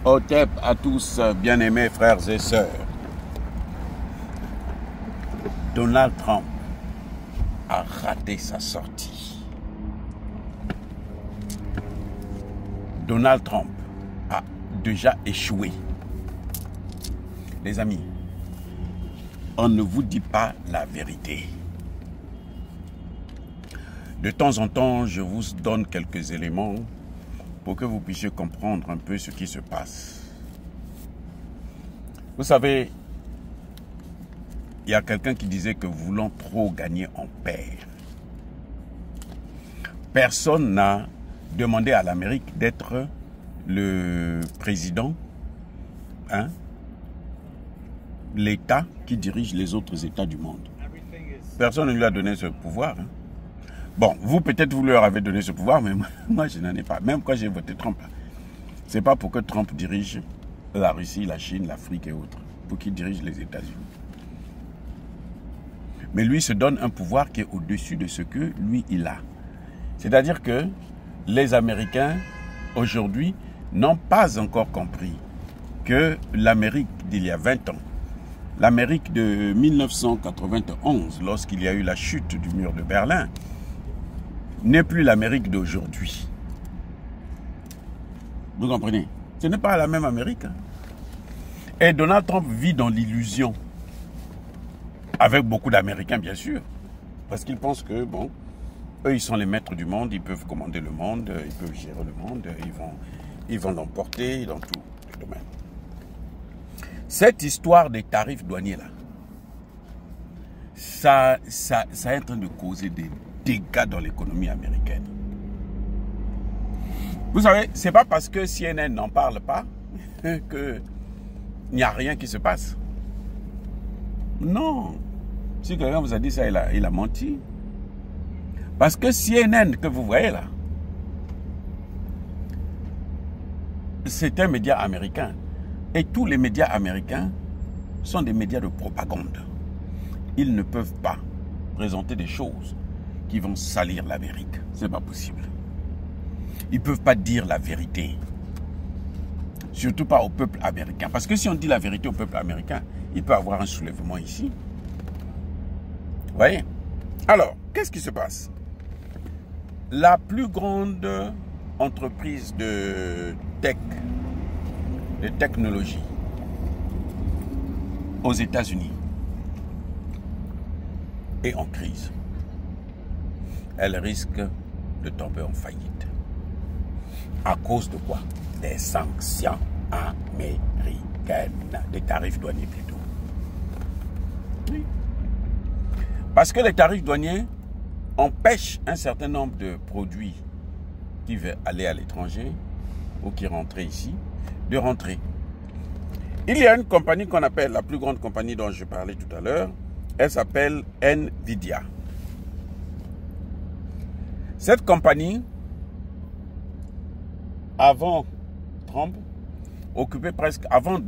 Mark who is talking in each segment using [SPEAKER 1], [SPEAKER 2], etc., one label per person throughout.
[SPEAKER 1] Hotep à tous, bien-aimés frères et sœurs. Donald Trump a raté sa sortie. Donald Trump a déjà échoué. Les amis, on ne vous dit pas la vérité. De temps en temps, je vous donne quelques éléments pour que vous puissiez comprendre un peu ce qui se passe. Vous savez, il y a quelqu'un qui disait que voulant trop gagner en perd. Personne n'a demandé à l'Amérique d'être le président, l'État qui dirige les autres États du monde. Personne ne lui a donné ce pouvoir. Bon, vous peut-être vous leur avez donné ce pouvoir, mais moi je n'en ai pas. Même quand j'ai voté Trump, c'est pas pour que Trump dirige la Russie, la Chine, l'Afrique et autres, pour qu'il dirige les États-Unis. Mais lui se donne un pouvoir qui est au-dessus de ce que lui il a. C'est-à-dire que les Américains aujourd'hui n'ont pas encore compris que l'Amérique d'il y a 20 ans, l'Amérique de 1991, lorsqu'il y a eu la chute du mur de Berlin, n'est plus l'Amérique d'aujourd'hui. Vous comprenez? Ce n'est pas la même Amérique. Et Donald Trump vit dans l'illusion. Avec beaucoup d'Américains, bien sûr. Parce qu'ils pensent que, bon, eux, ils sont les maîtres du monde, ils peuvent commander le monde, ils peuvent gérer le monde, ils vont l'emporter dans tous les domaines. Cette histoire des tarifs douaniers, là, ça est en train de causer des dégâts dans l'économie américaine. Vous savez, c'est pas parce que CNN n'en parle pas qu'il n'y a rien qui se passe. Non. Si quelqu'un vous a dit ça, il a menti. Parce que CNN que vous voyez là, c'est un média américain. Et tous les médias américains sont des médias de propagande. Ils ne peuvent pas présenter des choses qui vont salir l'Amérique. Ce n'est pas possible. Ils ne peuvent pas dire la vérité. Surtout pas au peuple américain. Parce que si on dit la vérité au peuple américain, il peut y avoir un soulèvement ici. Vous voyez? Alors, qu'est-ce qui se passe? La plus grande entreprise de tech, de technologie aux États-Unis est en crise. Elle risque de tomber en faillite. À cause de quoi? Des sanctions américaines, des tarifs douaniers plutôt. Oui. Parce que les tarifs douaniers empêchent un certain nombre de produits qui veulent aller à l'étranger ou qui rentrent ici, de rentrer. Il y a une compagnie qu'on appelle, la plus grande compagnie dont je parlais tout à l'heure, elle s'appelle Nvidia. Cette compagnie, avant Trump, occupait presque, avant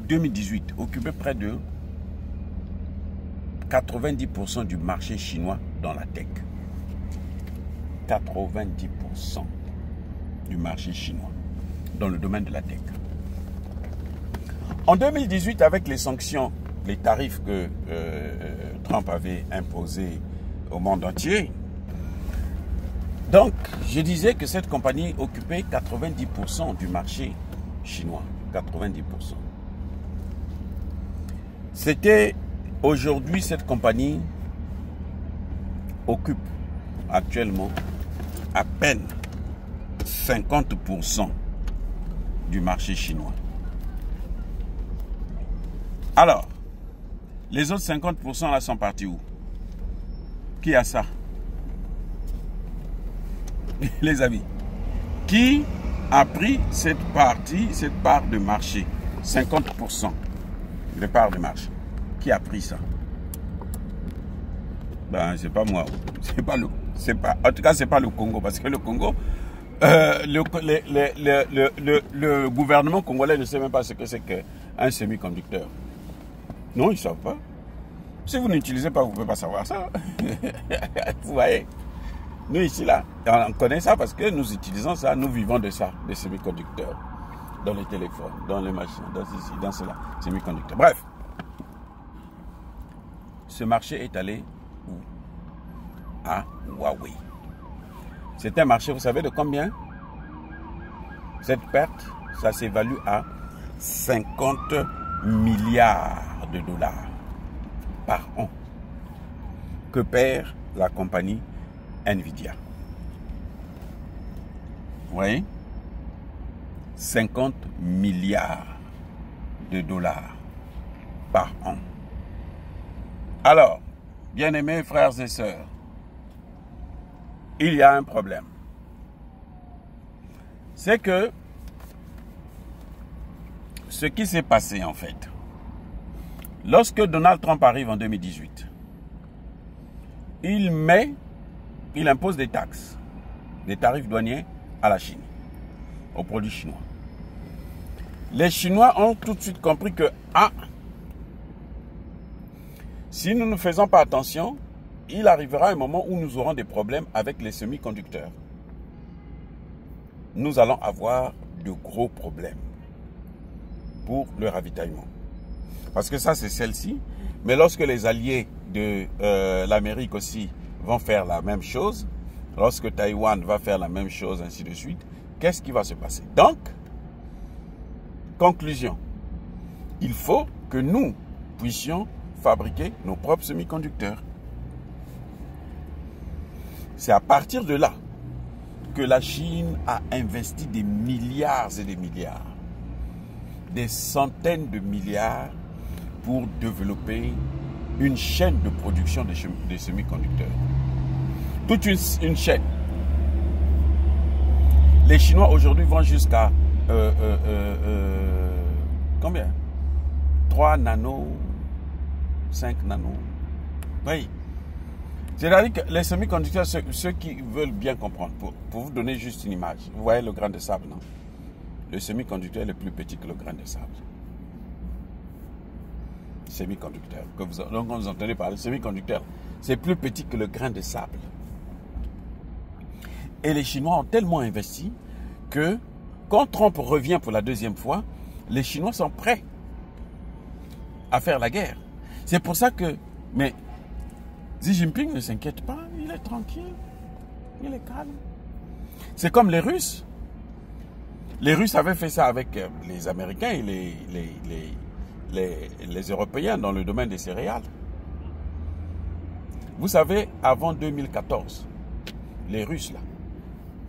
[SPEAKER 1] 2018, occupait près de 90% du marché chinois dans la tech. 90% du marché chinois dans le domaine de la tech. En 2018, avec les sanctions, les tarifs que Trump avait imposés au monde entier, donc je disais que cette compagnie occupait 90% du marché chinois. 90%. C'était aujourd'hui, cette compagnie occupe actuellement à peine 50% du marché chinois. Alors, les autres 50% là sont partis où? Qui a ça? Les amis, qui a pris cette part de marché? 50% de part de marché. Qui a pris ça? Ben, c'est pas moi. En tout cas, c'est pas le Congo. Parce que le Congo, le gouvernement congolais ne sait même pas ce que c'est qu'un semi-conducteur. Non, ils ne savent pas. Si vous n'utilisez pas, vous ne pouvez pas savoir ça. Vous voyez? Nous ici, là, on connaît ça parce que nous utilisons ça, nous vivons de ça, des semi-conducteurs. dans les téléphones, dans les machines, dans ceci, dans cela, semi-conducteurs. Bref, ce marché est allé où? À Huawei. C'est un marché, vous savez de combien? Cette perte, ça s'évalue à 50 milliards de dollars par an que perd la compagnie Nvidia. Vous voyez? 50 milliards de dollars par an. Alors, bien-aimés frères et sœurs, il y a un problème. C'est que ce qui s'est passé en fait, lorsque Donald Trump arrive en 2018, il impose des taxes, des tarifs douaniers à la Chine, aux produits chinois. Les Chinois ont tout de suite compris que, si nous ne faisons pas attention, il arrivera un moment où nous aurons des problèmes avec les semi-conducteurs. Nous allons avoir de gros problèmes pour le ravitaillement. Parce que ça, c'est celle-ci. Mais lorsque les alliés de l'Amérique aussi vont faire la même chose, lorsque Taïwan va faire la même chose, ainsi de suite, qu'est-ce qui va se passer? Donc, conclusion, il faut que nous puissions fabriquer nos propres semi-conducteurs. C'est à partir de là que la Chine a investi des milliards et des milliards, des centaines de milliards pour développer une chaîne de production des semi-conducteurs. Toute une chaîne. Les Chinois aujourd'hui vont jusqu'à combien? 3 nanos, 5 nanos. Oui. C'est-à-dire que les semi-conducteurs, ceux qui veulent bien comprendre, pour vous donner juste une image, vous voyez le grain de sable, non? Le semi-conducteur est le plus petit que le grain de sable. Semi-conducteur. Donc vous entendez parler, semi-conducteur, c'est plus petit que le grain de sable. Et les Chinois ont tellement investi que quand Trump revient pour la deuxième fois, les Chinois sont prêts à faire la guerre. C'est pour ça que... Mais Xi Jinping ne s'inquiète pas, il est tranquille, il est calme. C'est comme les Russes. Les Russes avaient fait ça avec les Américains et les Européens dans le domaine des céréales. Vous savez, avant 2014, les Russes, là,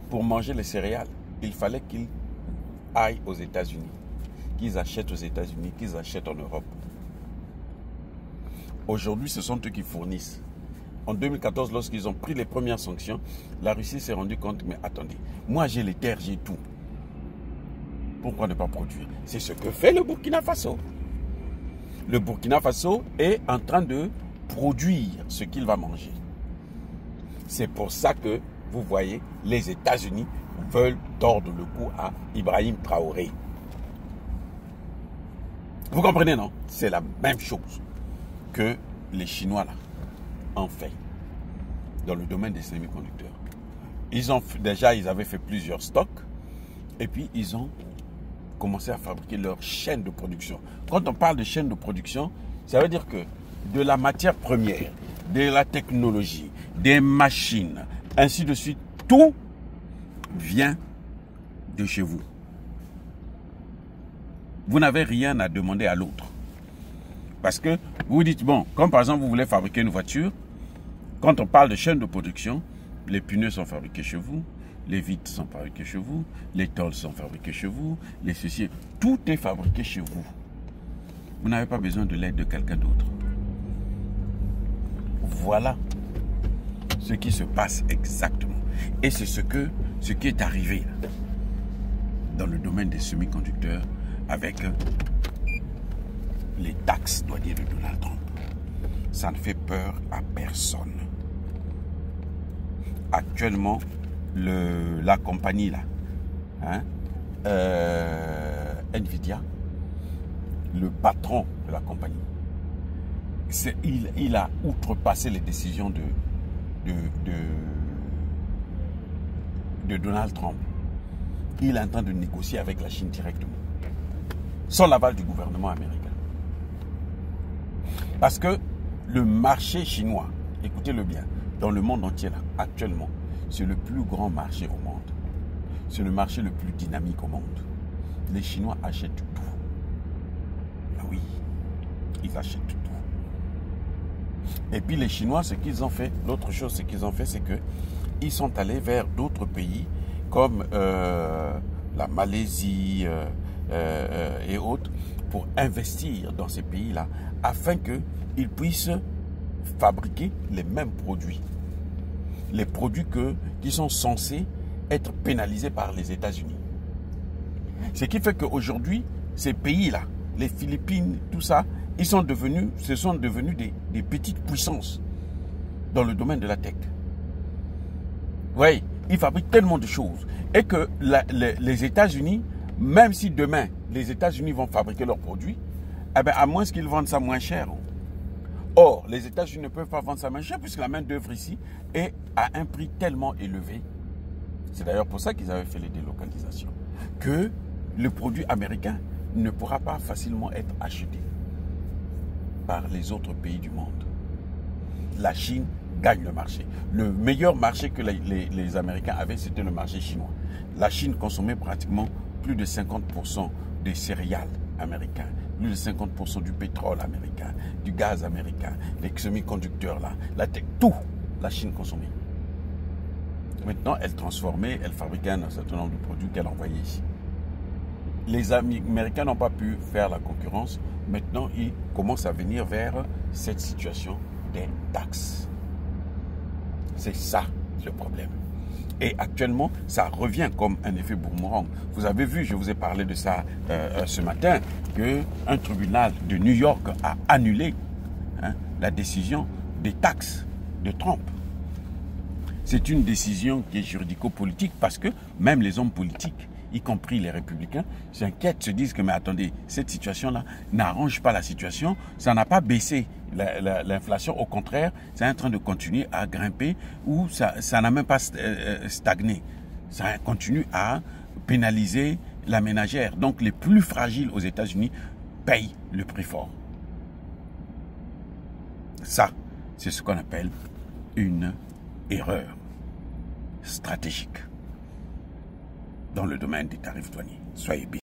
[SPEAKER 1] pour manger les céréales, il fallait qu'ils aillent aux États-Unis, qu'ils achètent aux États-Unis, qu'ils achètent en Europe. Aujourd'hui, ce sont eux qui fournissent. En 2014, lorsqu'ils ont pris les premières sanctions, la Russie s'est rendue compte, mais attendez, moi j'ai les terres, j'ai tout. Pourquoi ne pas produire? C'est ce que fait le Burkina Faso. Le Burkina Faso est en train de produire ce qu'il va manger. C'est pour ça que, vous voyez, les États-Unis veulent tordre le cou à Ibrahim Traoré. Vous comprenez, non? C'est la même chose que les Chinois, là, ont fait dans le domaine des semi-conducteurs. Ils avaient fait plusieurs stocks et puis ils ont commencé à fabriquer leur chaîne de production. Quand on parle de chaîne de production, ça veut dire que de la matière première, de la technologie, des machines, ainsi de suite, tout vient de chez vous. Vous n'avez rien à demander à l'autre. Parce que vous vous dites, bon, comme par exemple vous voulez fabriquer une voiture, quand on parle de chaîne de production, les pneus sont fabriqués chez vous, les vitres sont fabriquées chez vous, les tôles sont fabriquées chez vous, les ceci, tout est fabriqué chez vous. Vous n'avez pas besoin de l'aide de quelqu'un d'autre. Voilà ce qui se passe exactement. Et c'est ce qui est arrivé là, dans le domaine des semi-conducteurs avec les taxes douanières de Donald Trump. Ça ne fait peur à personne. Actuellement, la compagnie là, Nvidia, le patron de la compagnie, il a outrepassé les décisions de Donald Trump. Il est en train de négocier avec la Chine directement. sans l'aval du gouvernement américain. Parce que le marché chinois, écoutez-le bien, dans le monde entier là, actuellement, c'est le plus grand marché au monde. C'est le marché le plus dynamique au monde. Les Chinois achètent tout. Ah oui, ils achètent tout. Et puis les Chinois, ce qu'ils ont fait, l'autre chose, c'est qu'ils sont allés vers d'autres pays comme la Malaisie et autres pour investir dans ces pays-là afin qu'ils puissent fabriquer les mêmes produits. Les produits qui sont censés être pénalisés par les États-Unis. Ce qui fait qu'aujourd'hui, ces pays-là, les Philippines, tout ça, ce sont devenus des petites puissances dans le domaine de la tech. Oui, ils fabriquent tellement de choses. Et que les États-Unis, même si demain, les États-Unis vont fabriquer leurs produits, eh bien, à moins qu'ils vendent ça moins cher. Or, les États-Unis ne peuvent pas vendre ça moins cher puisque la main-d'œuvre ici est à un prix tellement élevé. C'est d'ailleurs pour ça qu'ils avaient fait les délocalisations. Que le produit américain ne pourra pas facilement être acheté par les autres pays du monde. La Chine gagne le marché. Le meilleur marché que les Américains avaient, c'était le marché chinois. La Chine consommait pratiquement plus de 50% des céréales américains, plus de 50% du pétrole américain, du gaz américain, les semi-conducteurs là, la tech, tout, la Chine consommait. Maintenant, elle transformait, elle fabriquait un certain nombre de produits qu'elle envoyait ici. Les Américains n'ont pas pu faire la concurrence. Maintenant, ils commencent à venir vers cette situation des taxes. C'est ça le problème. Et actuellement, ça revient comme un effet boomerang. Vous avez vu, je vous ai parlé de ça ce matin, qu'un tribunal de New York a annulé la décision des taxes de Trump. C'est une décision qui est juridico-politique parce que même les hommes politiques, y compris les républicains, s'inquiètent, se disent que mais attendez, cette situation-là n'arrange pas la situation, ça n'a pas baissé l'inflation, au contraire, c'est en train de continuer à grimper ou ça n'a même pas stagné. Ça continue à pénaliser la ménagère. Donc les plus fragiles aux États-Unis payent le prix fort. Ça, c'est ce qu'on appelle une erreur stratégique dans le domaine des tarifs douaniers. Soyez bien.